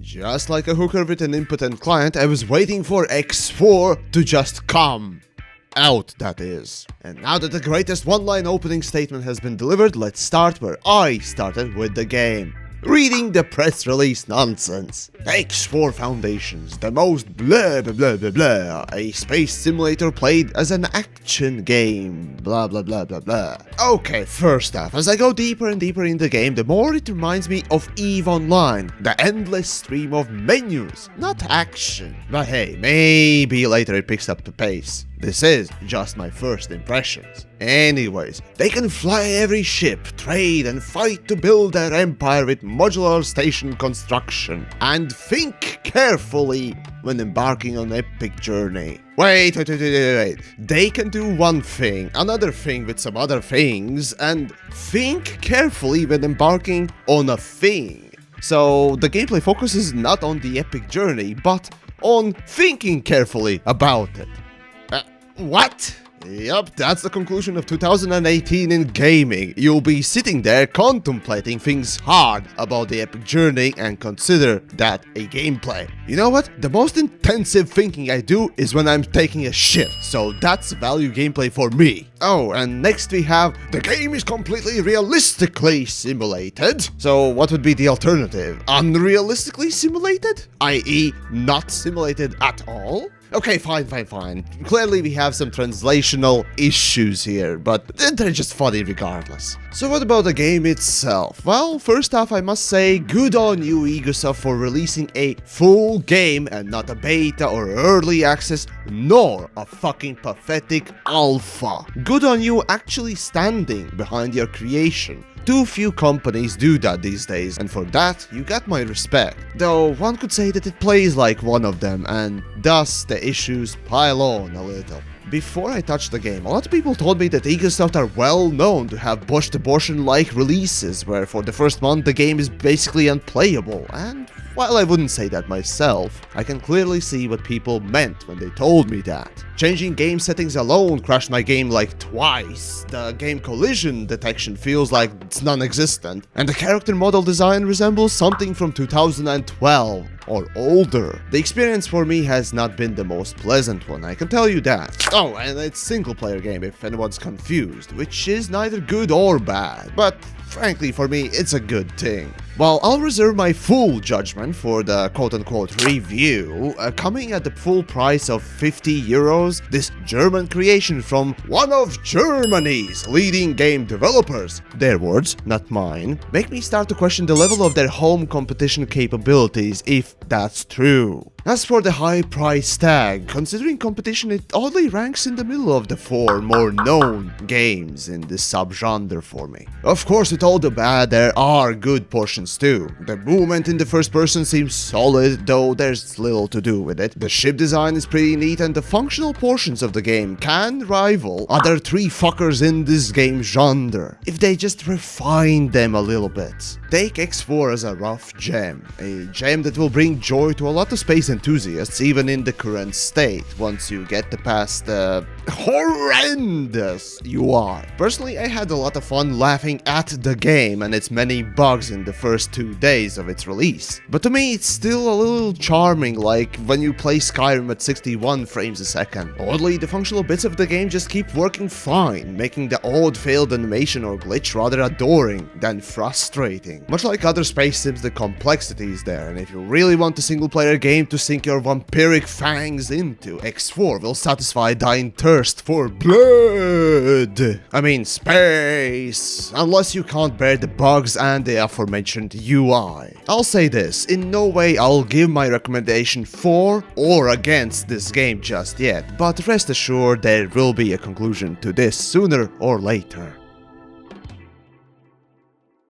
Just like a hooker with an impotent client, I was waiting for X4 to just come out, that is. And now that the greatest one-line opening statement has been delivered, let's start where I started with the game. Reading the press release nonsense. X4 Foundations, the most blah blah blah blah blah, a space simulator played as an action game, blah blah blah blah blah. Okay, first off, as I go deeper and deeper in the game, the more it reminds me of EVE Online, the endless stream of menus, not action. But hey, maybe later it picks up the pace. This is just my first impressions. Anyways, they can fly every ship, trade and fight to build their empire with modular station construction, and think carefully when embarking on an epic journey. Wait. They can do one thing, another thing with some other things, and think carefully when embarking on a thing. So the gameplay focuses not on the epic journey, but on thinking carefully about it. What? Yup, that's the conclusion of 2018 in gaming. You'll be sitting there contemplating things hard about the epic journey and consider that a gameplay. You know what? The most intensive thinking I do is when I'm taking a shit, so that's value gameplay for me. Oh, and next we have, the game is completely realistically simulated. So what would be the alternative? Unrealistically simulated? I.e. not simulated at all? Okay, fine. Clearly we have some translational issues here, but they're just funny regardless. So what about the game itself? Well, first off, I must say, good on you, Egosoft, for releasing a full game and not a beta or early access, nor a fucking pathetic alpha. Good on you actually standing behind your creation. Too few companies do that these days, and for that, you got my respect. Though one could say that it plays like one of them, and thus the issues pile on a little. Before I touched the game, a lot of people told me that Egosoft are well known to have botched abortion-like releases, where for the first month the game is basically unplayable, and while I wouldn't say that myself, I can clearly see what people meant when they told me that. Changing game settings alone crashed my game like twice, the game collision detection feels like it's non-existent, and the character model design resembles something from 2012 or older. The experience for me has not been the most pleasant one, I can tell you that. Oh, and it's single-player game if anyone's confused, which is neither good or bad, but frankly for me it's a good thing. While I'll reserve my full judgment for the quote-unquote review, coming at the full price of 50 euros, this German creation from one of Germany's leading game developers, their words, not mine, make me start to question the level of their home competition capabilities, if that's true. As for the high price tag, considering competition, it oddly ranks in the middle of the four more known games in this subgenre for me. Of course, with all the bad, there are good portions too. The movement in the first person seems solid, though there's little to do with it. The ship design is pretty neat, and the functional portions of the game can rival other three fuckers in this game genre, if they just refine them a little bit. Take X4 as a rough gem, a gem that will bring joy to a lot of space enthusiasts even in the current state, once you get past the horrendous UI. Personally, I had a lot of fun laughing at the game and its many bugs in the first 2 days of its release. But to me, it's still a little charming, like when you play Skyrim at 61 frames a second. Oddly, the functional bits of the game just keep working fine, making the odd failed animation or glitch rather adoring than frustrating. Much like other space sims, the complexity is there, and if you really want a single-player game to sink your vampiric fangs into, X4 will satisfy thine thirst for blood. I mean space, unless you can't bear the bugs and the aforementioned UI. I'll say this, in no way I'll give my recommendation for or against this game just yet, but rest assured there will be a conclusion to this sooner or later.